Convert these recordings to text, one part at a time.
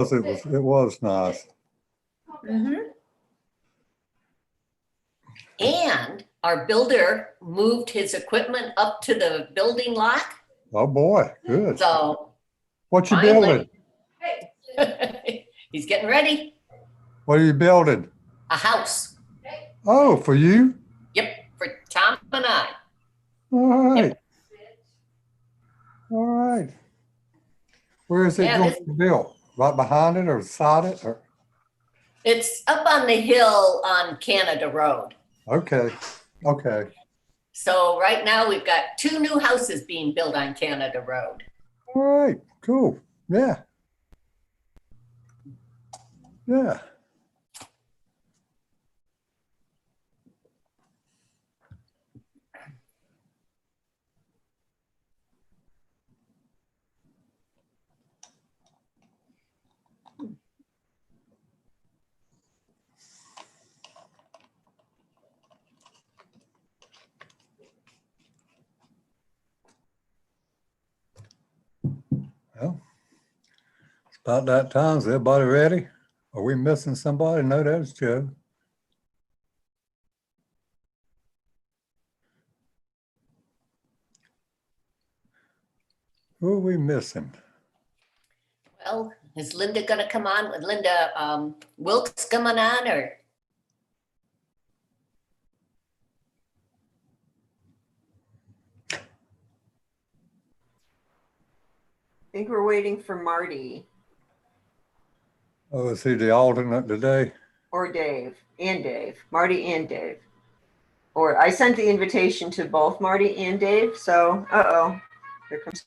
It was nice. And our builder moved his equipment up to the building lot. Oh boy, good. So What you finally, building? he's getting ready. What are you building? A house. Oh, for you? Yep, for Tom and I. All right. Yep. All right. Where is it going to be built? Right behind it or beside it? Or? It's up on the hill on Canada Road. Okay. Okay. So right now we've got 2 new houses being built on Canada Road. All right. Cool. Yeah. Yeah. Well, it's about that time. Is everybody ready? Are we missing somebody? No, that's Joe. Who are we missing? Well, is Linda going to come on? Linda Wilkes coming on, or? I think we're waiting for Marty. Oh, is he the alternate today? Or Dave. Marty and Dave. Or I sent the invitation to both Marty and Dave. So, here comes.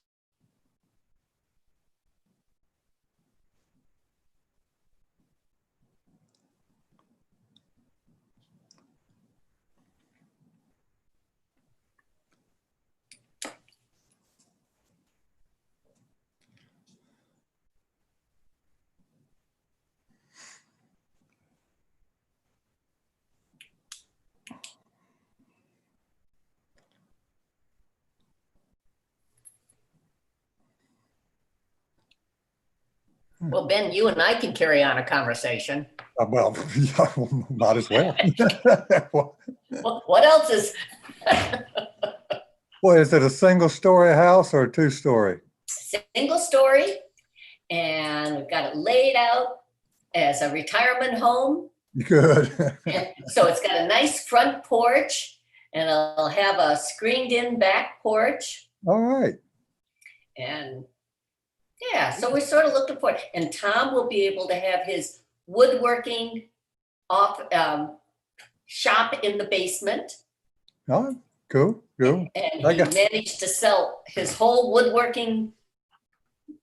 Well, Ben, you and I can carry on a conversation. Well, might as well. What else is? Well, is it a single story house or a 2-story? Single story, and we've got it laid out as a retirement home. Good. So it's got a nice front porch, and it'll have a screened-in back porch. All right. And yeah, so we're sort of looking for it. And Tom will be able to have his woodworking shop in the basement. Oh, cool. And he managed to sell his whole woodworking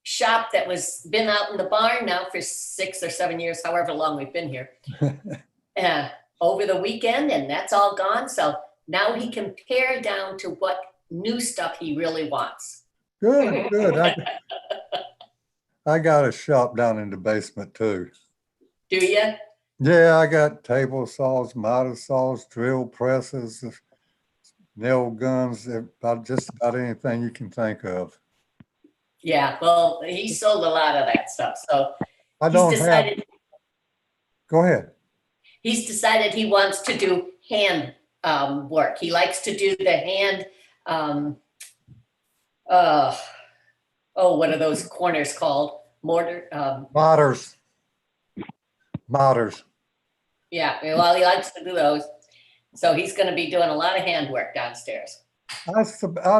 shop that was been out in the barn now for 6 or 7 years, however long we've been here, over the weekend, and that's all gone. So now he can pare down to what new stuff he really wants. Good. I got a shop down in the basement too. Do you? Yeah, I got table saws, miter saws, drill presses, nail guns, just about anything you can think of. Yeah, well, he sold a lot of that stuff. So Go ahead. He's decided he wants to do hand work. He likes to do the hand, what are those corners called? Motters. Yeah, well, he likes to do those. So he's going to be doing a lot of hand work downstairs. I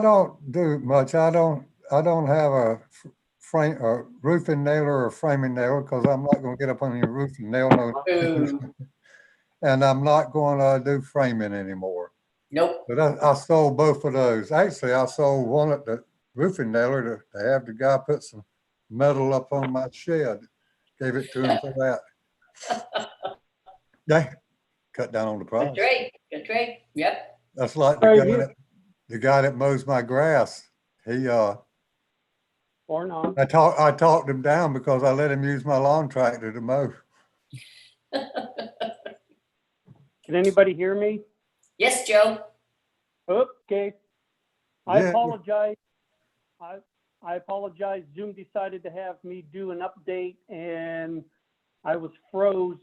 don't do much. I don't have a roofing nailer or a framing nailer because I'm not going to get up on your roof and nail no. And I'm not going to do framing anymore. Nope. But I sold both of those. Actually, I sold one at the roofing nailer to have the guy put some metal up on my shed. Gave it to him for that. Yeah, cut down on the price. Good trade. Yep. That's like the guy that mows my grass. He or not. I talked him down because I let him use my lawn tractor to mow. Can anybody hear me? Yes, Joe. Okay. I apologize. I apologize. Zoom decided to have me do an update and I was froze.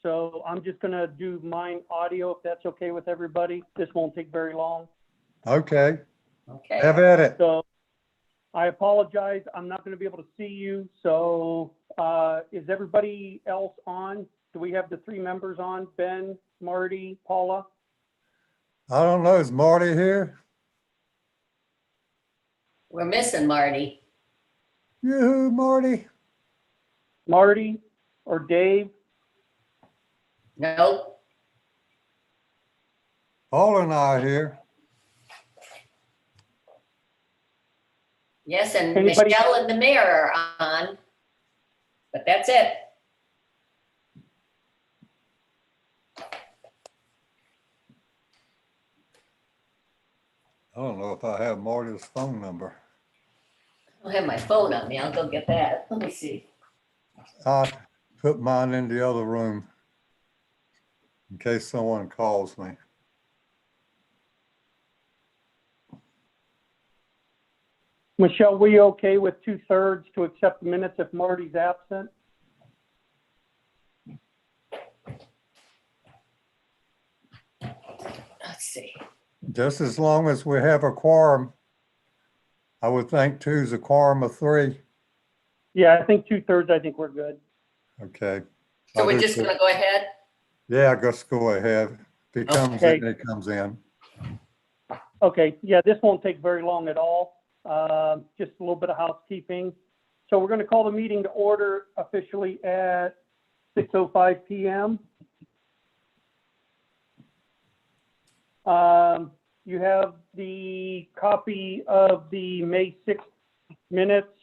So I'm just gonna do mine audio if that's okay with everybody. This won't take very long. Okay, Okay. have at it. So I apologize. I'm not gonna be able to see you. So is everybody else on? Do we have the 3 members on? Ben, Marty, Paula? I don't know, is Marty here? We're missing Marty. Yoo-hoo, Marty. Marty or Dave? Nope. Paul and I are here. Yes, and Anybody- Michelle and the mayor are on, but that's it. I don't know if I have Marty's phone number. I don't have my phone on me. I'll go get that. Let me see. I put mine in the other room in case someone calls me. Michelle, were you okay with 2/3 to accept the minutes if Marty's absent? Let's see. Just as long as we have a quorum. I would think 2's a quorum of 3. Yeah, I think 2/3, I think we're good. Okay. So I we're do just too. gonna go ahead? Yeah, just go ahead. If he comes Okay. in, he comes in. Okay, yeah, this won't take very long at all. Just a little bit of housekeeping. So we're gonna call the meeting to order officially at 6:05 PM. You have the copy of the May 6th minutes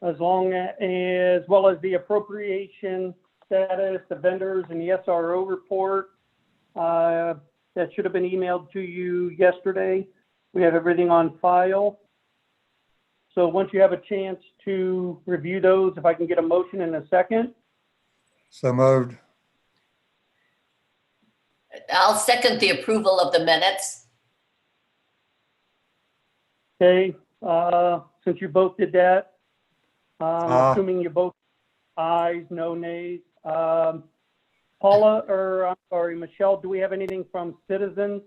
as well as the appropriation status, the vendors and the SRO report. That should have been emailed to you yesterday. We have everything on file. So once you have a chance to review those, if I can get a motion in a second. So moved. I'll second the approval of the minutes. Okay, since you both did that, Aye. assuming you both ayes, no nays. Paula, or I'm sorry, Michelle, do we have anything from citizens?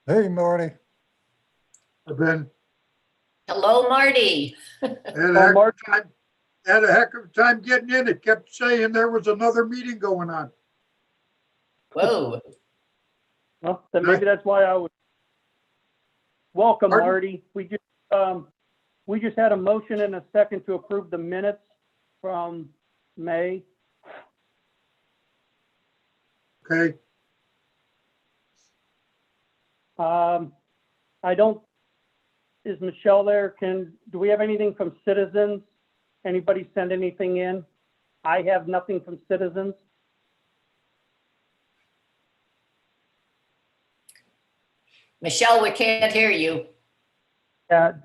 Hey, Marty. I've been, Hello, Marty. had Oh, a heck Mark, of a time, had a heck of a time getting in. It kept saying there was another meeting going on. Whoa. well, then maybe that's why I was. Welcome, Pardon? Marty. We just had a motion and a second to approve the minutes from May. Okay, I don't, is Michelle there? Do we have anything from citizens? Anybody send anything in? I have nothing from citizens. Michelle, we can't hear you. And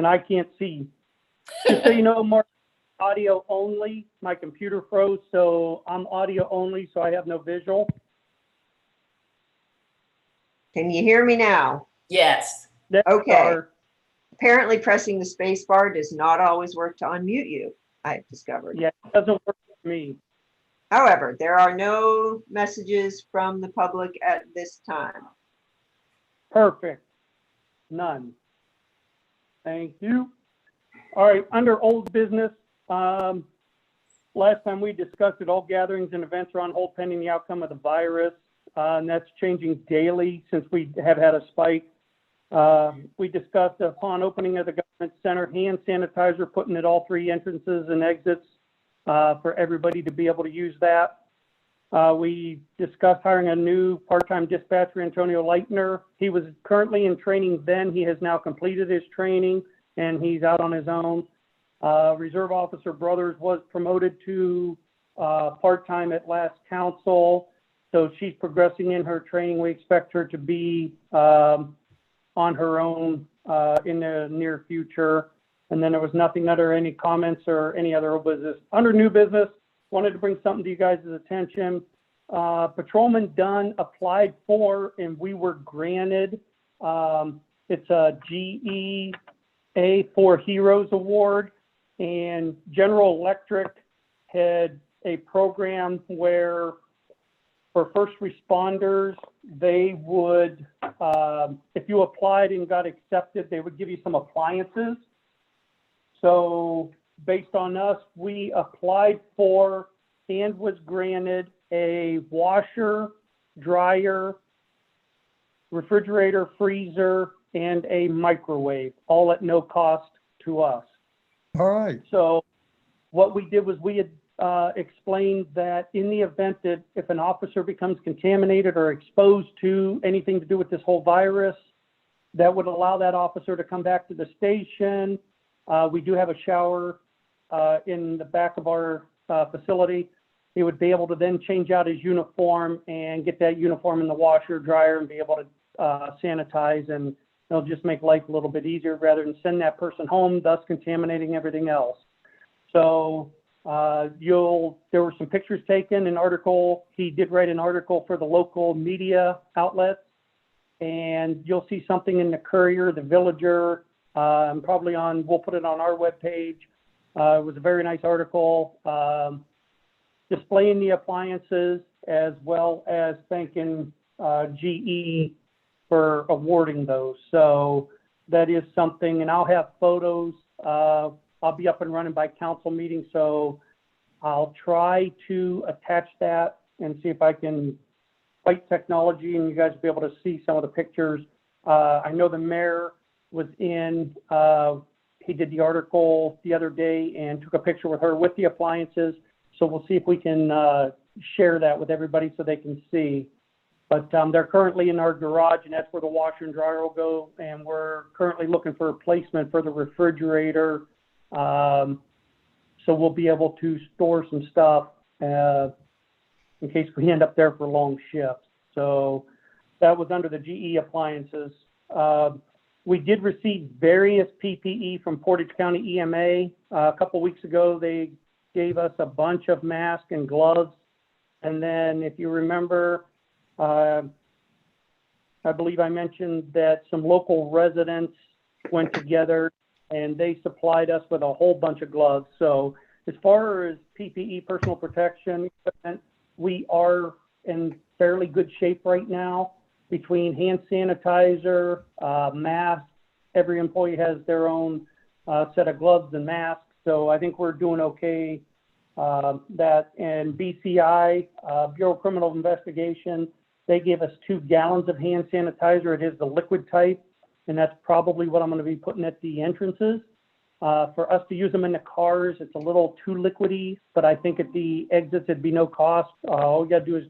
I can't see. Just so you know, Mark, audio only. My computer froze, so I'm audio only, so I have no visual. Can you hear me now? Yes. There we Okay. are. Apparently pressing the space bar does not always work to unmute you, I've discovered. Yeah, it doesn't work for me. However, there are no messages from the public at this time. Perfect. None. Thank you. All right, under old business, last time we discussed it, all gatherings and events are on hold pending the outcome of the virus. And that's changing daily since we have had a spike. We discussed upon opening of the government center, hand sanitizer, putting at all 3 entrances and exits for everybody to be able to use that. We discussed hiring a new part-time dispatcher, Antonio Leitner. He was currently in training then. He has now completed his training and he's out on his own. Reserve Officer Brothers was promoted to part-time at last council. So she's progressing in her training. We expect her to be on her own in the near future. And then there was nothing under any comments or any other old business. Under new business, wanted to bring something to you guys' attention. Patrolman Dunn applied for, and we were granted, it's a GEA for Heroes Award, and General Electric had a program where for first responders, they would, if you applied and got accepted, they would give you some appliances. So based on us, we applied for and was granted a washer, dryer, refrigerator, freezer, and a microwave, all at no cost to us. All right. So what we did was we had explained that in the event that if an officer becomes contaminated or exposed to anything to do with this whole virus, that would allow that officer to come back to the station. We do have a shower in the back of our facility. He would be able to then change out his uniform and get that uniform in the washer, dryer, and be able to sanitize, and it'll just make life a little bit easier rather than send that person home, thus contaminating everything else. So there were some pictures taken, an article. He did write an article for the local media outlets, and you'll see something in the Courier, the Villager, probably we'll put it on our webpage. It was a very nice article displaying the appliances as well as thanking GE for awarding those. So that is something, and I'll have photos. I'll be up and running by council meeting, so I'll try to attach that and see if I can fight technology and you guys will be able to see some of the pictures. I know the mayor was in, he did the article the other day and took a picture with her with the appliances. So we'll see if we can share that with everybody so they can see. But they're currently in our garage, and that's where the washer and dryer will go. And we're currently looking for a replacement for the refrigerator. So we'll be able to store some stuff in case we end up there for long shifts. So that was under the GE appliances. We did receive various PPE from Portage County EMA. A couple weeks ago, they gave us a bunch of masks and gloves. And then if you remember, I believe I mentioned that some local residents went together and they supplied us with a whole bunch of gloves. So as far as PPE, personal protection equipment, we are in fairly good shape right now between hand sanitizer, masks. Every employee has their own set of gloves and masks. So I think we're doing okay. That and BCI, Bureau of Criminal Investigation, they gave us 2 gallons of hand sanitizer. It is the liquid type, and that's probably what I'm going to be putting at the entrances. For us to use them in the cars, it's a little too liquidy, but I think at the exits it'd be no cost. All we got to do is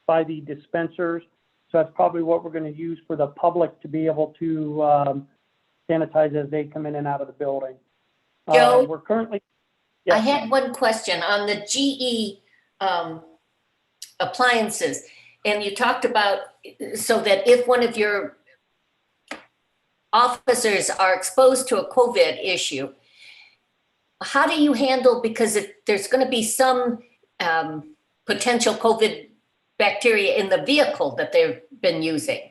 buy the dispensers. So that's probably what we're going to use for the public to be able to sanitize as they come in and out of the building. Joe, we're currently. I had one question on the GE appliances, and you talked about so that if one of your officers are exposed to a COVID issue, how do you handle, because there's going to be some potential COVID bacteria in the vehicle that they've been using?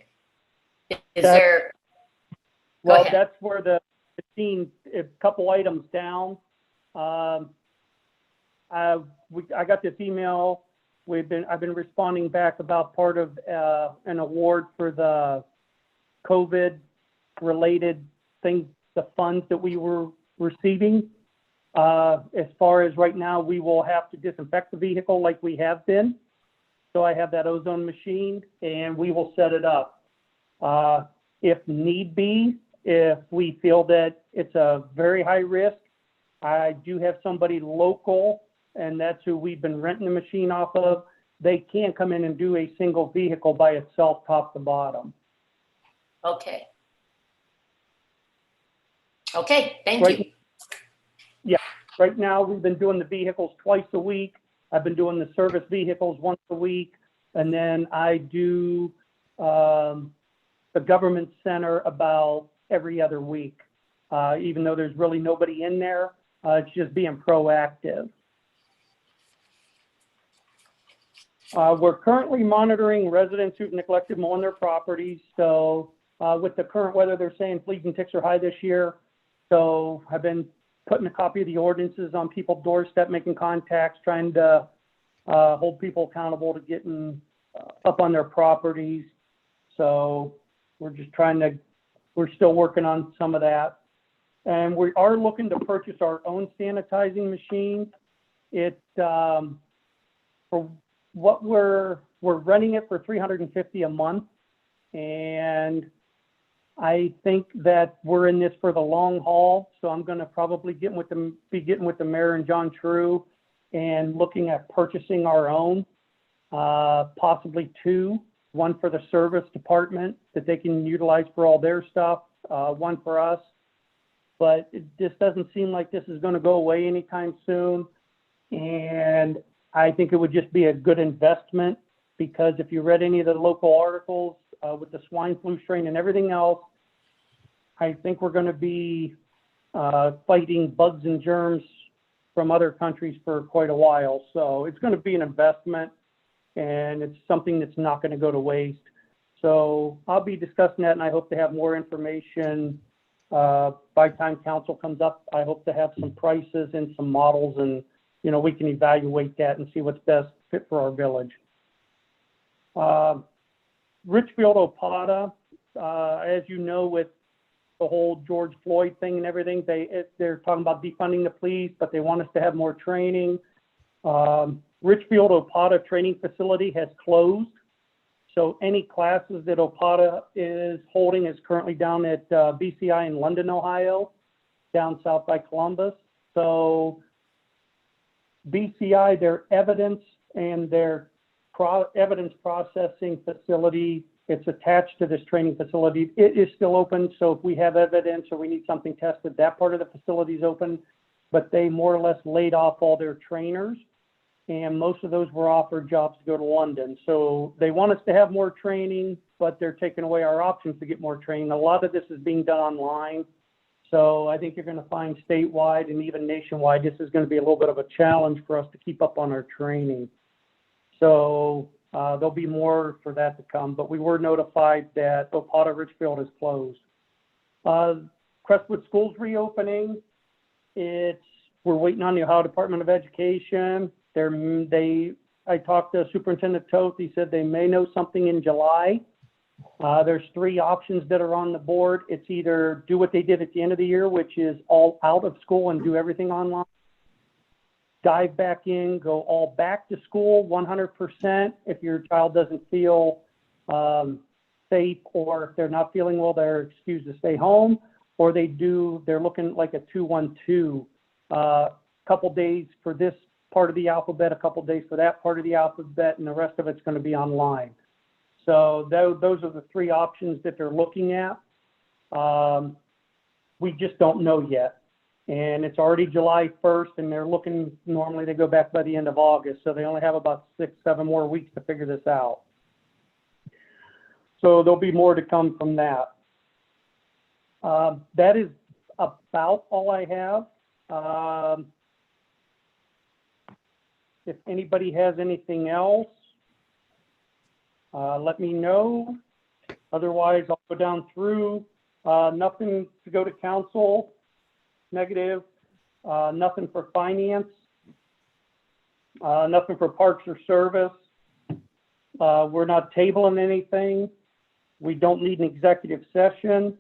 Well, that's where the scene, a couple items down. I got this email. I've been responding back about part of an award for the COVID related things, the funds that we were receiving. As far as right now, we will have to disinfect the vehicle like we have been. So I have that ozone machine and we will set it up. If need be, if we feel that it's a very high risk, I do have somebody local, and that's who we've been renting the machine off of. They can come in and do a single vehicle by itself, top to bottom. Okay. Okay, thank you. Yeah, right now we've been doing the vehicles twice a week. I've been doing the service vehicles once a week, and then I do the government center about every other week. Even though there's really nobody in there, it's just being proactive. We're currently monitoring residents who've neglected mowing their properties. So with the current weather, they're saying fleas and ticks are high this year. So I've been putting a copy of the ordinances on people's doorstep, making contacts, trying to hold people accountable to getting up on their properties. So we're still working on some of that. And we are looking to purchase our own sanitizing machine. For what we're running it for $350 a month. And I think that we're in this for the long haul. So I'm going to probably be getting with the mayor and John True and looking at purchasing our own, possibly two, one for the service department that they can utilize for all their stuff, one for us. But it just doesn't seem like this is going to go away anytime soon. And I think it would just be a good investment, because if you read any of the local articles with the swine flu strain and everything else, I think we're going to be fighting bugs and germs from other countries for quite a while. So it's going to be an investment, and it's something that's not going to go to waste. So I'll be discussing that, and I hope to have more information by time council comes up. I hope to have some prices and some models, and we can evaluate that and see what's best fit for our village. Richfield Opata, as you know, with the whole George Floyd thing and everything, they're talking about defunding the police, but they want us to have more training. Richfield Opata training facility has closed. So any classes that Opata is holding is currently down at BCI in London, Ohio, down south by Columbus. So BCI, their evidence and their evidence processing facility, it's attached to this training facility. It is still open. So if we have evidence or we need something tested, that part of the facility is open, but they more or less laid off all their trainers, and most of those were offered jobs to go to London. So they want us to have more training, but they're taking away our options to get more training. A lot of this is being done online. So I think you're going to find statewide and even nationwide, this is going to be a little bit of a challenge for us to keep up on our training. So there'll be more for that to come, but we were notified that Opata Richfield is closed. Crestwood School's reopening. We're waiting on the Ohio Department of Education. I talked to Superintendent Toth. He said they may know something in July. There's three options that are on the board. It's either do what they did at the end of the year, which is all out of school and do everything online, dive back in, go all back to school 100% if your child doesn't feel safe, or if they're not feeling well, they're excused to stay home, or they're looking like a 2-1-2, couple days for this part of the alphabet, a couple days for that part of the alphabet, and the rest of it's going to be online. So those are the three options that they're looking at. We just don't know yet. And it's already July 1st, and they're looking, normally they go back by the end of August. So they only have about 6-7 more weeks to figure this out. So there'll be more to come from that. That is about all I have. If anybody has anything else, let me know. Otherwise, I'll go down through. Nothing to go to council, negative. Nothing for finance. Nothing for parks or service. We're not tabling anything. We don't need an executive session.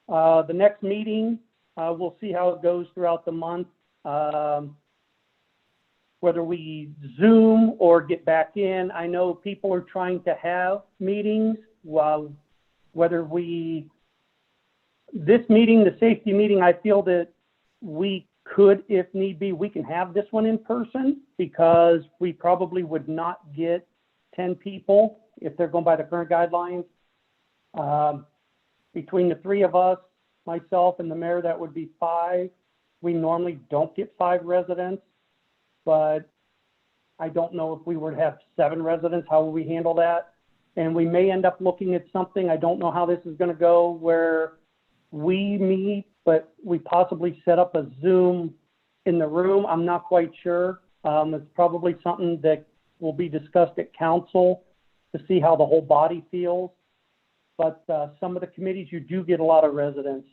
The next meeting, we'll see how it goes throughout the month. Whether we Zoom or get back in. I know people are trying to have meetings. This meeting, the safety meeting, I feel that we could, if need be, we can have this one in person, because we probably would not get 10 people if they're going by the current guidelines. Between the three of us, myself and the mayor, that would be 5. We normally don't get 5 residents. But I don't know if we were to have 7 residents, how will we handle that? And we may end up looking at something, I don't know how this is going to go, where we meet, but we possibly set up a Zoom in the room. I'm not quite sure. It's probably something that will be discussed at council to see how the whole body feels. But some of the committees, you do get a lot of residents.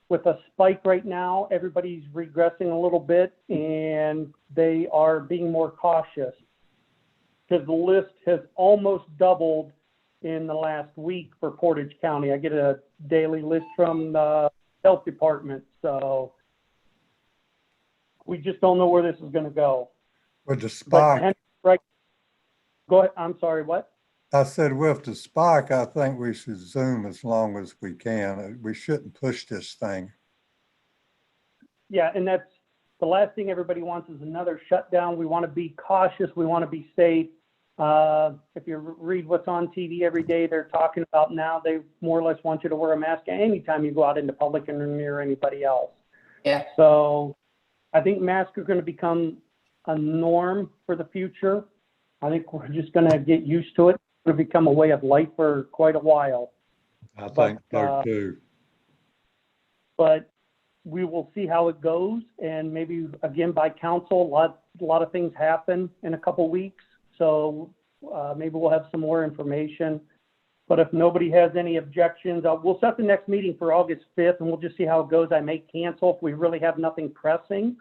With a spike right now, everybody's regressing a little bit and they are being more cautious because the list has almost doubled in the last week for Portage County. I get a daily list from the health department, so we just don't know where this is going to go. With the But spike, right, go ahead. I'm sorry, what? I said with the spike, I think we should Zoom as long as we can. We shouldn't push this thing. Yeah, and that's the last thing everybody wants is another shutdown. We want to be cautious. We want to be safe. If you read what's on TV every day, they're talking about now they more or less want you to wear a mask anytime you go out into public and near anybody else. Yeah. So I think masks are going to become a norm for the future. I think we're just going to get used to it. It's going to become a way of life for quite a while. I think so too. But we will see how it goes, and maybe again by council, a lot of things happen in a couple weeks, so maybe we'll have some more information. But if nobody has any objections, we'll set the next meeting for August 5th, and we'll just see how it goes. I may cancel if we really have nothing pressing.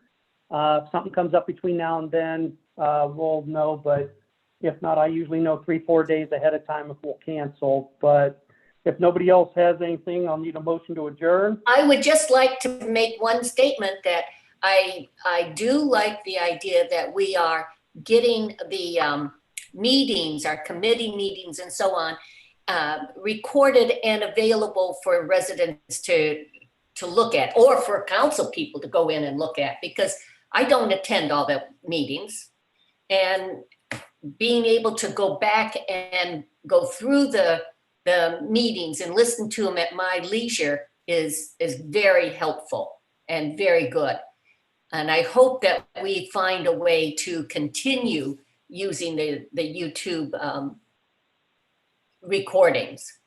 If something comes up between now and then, we'll know, but if not, I usually know 3-4 days ahead of time if we'll cancel. But if nobody else has anything, I'll need a motion to adjourn. I would just like to make one statement that I do like the idea that we are getting the meetings, our committee meetings and so on, recorded and available for residents to look at, or for council people to go in and look at, because I don't attend all the meetings. And being able to go back and go through the meetings and listen to them at my leisure is very helpful and very good. And I hope that we find a way to continue using the YouTube recordings.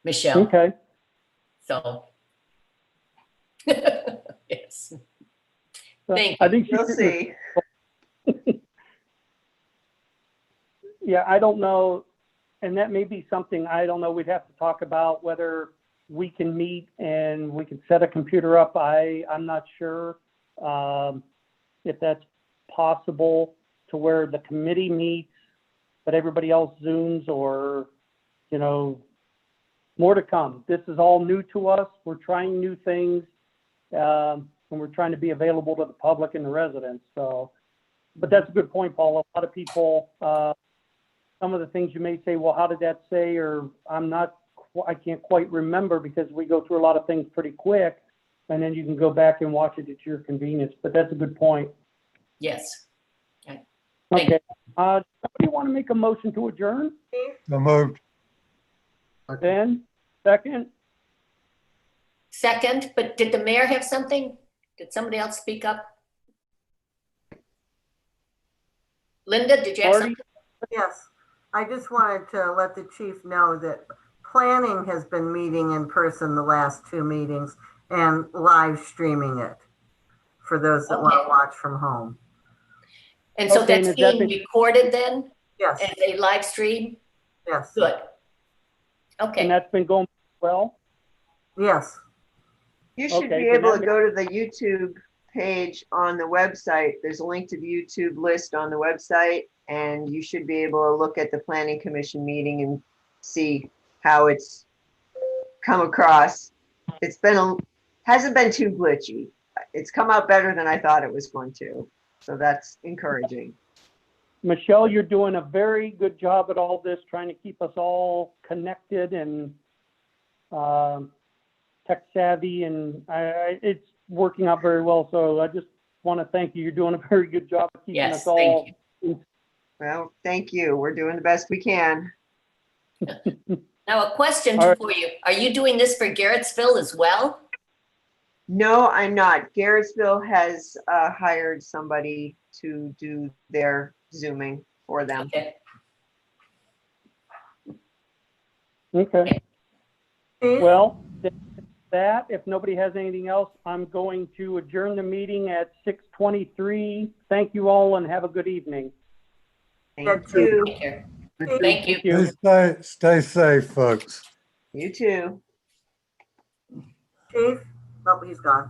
Michelle. Okay. So, yes. Thank I think We'll see. Yeah, I don't know. And that may be something, I don't know, we'd have to talk about whether we can meet and we can set a computer up. I'm not sure if that's possible to where the committee meets, but everybody else Zooms, or, you know, more to come. This is all new to us. We're trying new things, and we're trying to be available to the public and the residents. So, but that's a good point, Paul. A lot of people, some of the things you may say, well, how did that say? Or I can't quite remember, because we go through a lot of things pretty quick, and then you can go back and watch it at your convenience. But that's a good point. Yes. Okay. Somebody want to make a motion to adjourn? So moved. Ben, second? Second, but did the mayor have something? Did somebody else speak up? Linda, did you have Marty? something? Yes, I just wanted to let the chief know that planning has been meeting in person the last 2 meetings and live streaming it for those that want Okay. to watch from home. And so Okay, and that's is that being recorded then Yes, as a live stream? yes, Good. And Okay, that's been going well? yes. You should Okay, be so able that to go to the YouTube page on the website. There's a link to the YouTube list on the website, and you should be able to look at the planning commission meeting and see how it's come across. It's been hasn't been too glitchy. It's come out better than I thought it was going to. So that's encouraging. Michelle, you're doing a very good job at all this, trying to keep us all connected and tech savvy, and it's working out very well. So I just want to thank you. You're doing a very good job of keeping Yes, us all. Well, thank you. We're doing the best we can. now a question All right. for you. Are you doing this for Garrettsville as well? No, I'm not. Garrettsville has hired somebody to do their Zooming for them. Okay, Okay. Chief, Well, that, if nobody has anything else, I'm going to adjourn the meeting at 6:23. Thank you all and have a good evening. Thank you. Take care. Chief, Thank you. Thank you. Stay safe, folks. You too. Chief, oh, he's gone.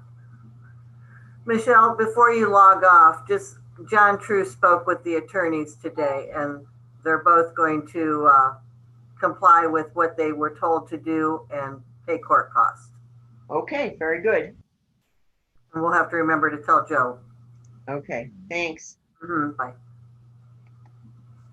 Michelle, before you log off, just John True spoke with the attorneys today, and they're both going to comply with what they were told to do and pay court costs. Okay, very good. And we'll have to remember to tell Joe. Okay, thanks. Bye.